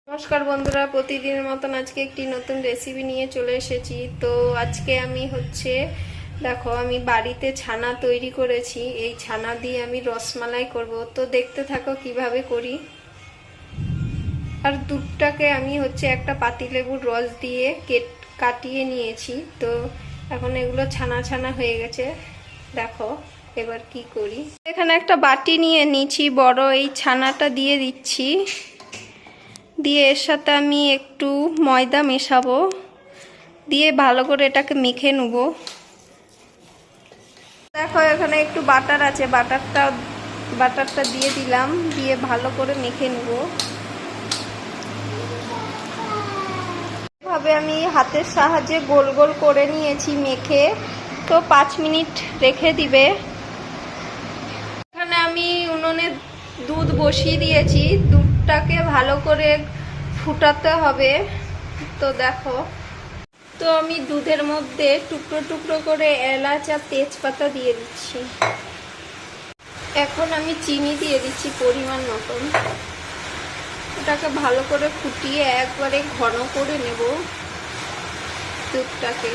নমস্কার বন্ধুরা, প্রতিদিনের মতন আজকে একটি নতুন রেসিপি নিয়ে চলে এসেছি। তো আজকে আমি দেখো আমি বাড়িতে ছানা তৈরি করেছি। এই ছানা দিয়ে আমি রসমালাই করব। তো দেখতে থাকো কিভাবে করি। আর দুধটাকে আমি একটা পাতিলেবুর রস দিয়ে কাটিয়ে নিয়েছি। তো এখন এগুলো ছানা ছানা হয়ে গেছে। দেখো এবার কি করি। এখানে একটা বাটি নিয়ে নিয়েছি বড়, এই ছানাটা দিয়ে দিচ্ছি। দিয়ে এর সাথে আমি একটু ময়দা মেশাবো, দিয়ে ভালো করে এটাকে মেখে নেব। দেখো এখানে একটু বাটার আছে, বাটারটা দিয়ে দিলাম, দিয়ে ভালো করে মেখে নেব। এভাবে আমি হাতের সাহায্যে গোল গোল করে নিয়েছি মেখে। তো 5 মিনিট রেখে দিবে। এখানে আমি উনুনে দুধ বসিয়ে দিয়েছি। দুধটাকে ভালো করে ফুটাতে হবে। তো দেখো, তো আমি দুধের মধ্যে টুকরো টুকরো করে এলাচ আর তেজপাতা দিয়ে দিচ্ছি। এখন আমি চিনি দিয়ে দিচ্ছি পরিমাণ মতন। ওটাকে ভালো করে ফুটিয়ে একবারে ঘন করে নেব দুধটাকে।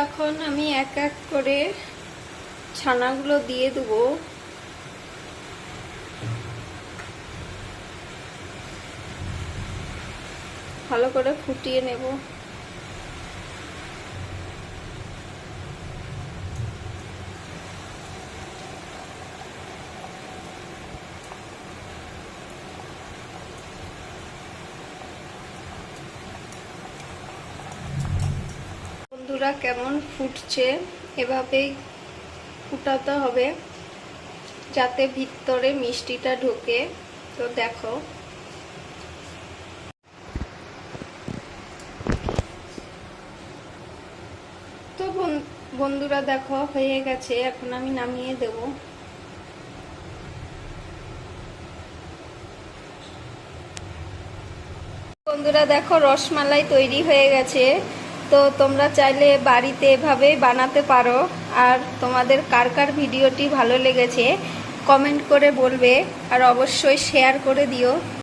এখন আমি এক এক করে ছানাগুলো দিয়ে দেবো। ভালো করে ফুটিয়ে নেব। বন্ধুরা কেমন ফুটছে, এভাবেই ফুটাতে হবে যাতে ভিতরে মিষ্টিটা ঢোকে। তো দেখো, তো বন্ধুরা দেখো হয়ে গেছে। এখন আমি নামিয়ে দেব। বন্ধুরা দেখো রসমালাই তৈরি হয়ে গেছে। তো তোমরা চাইলে বাড়িতে এভাবে বানাতে পারো। আর তোমাদের কার কার ভিডিওটি ভালো লেগেছে কমেন্ট করে বলবে, আর অবশ্যই শেয়ার করে দিও।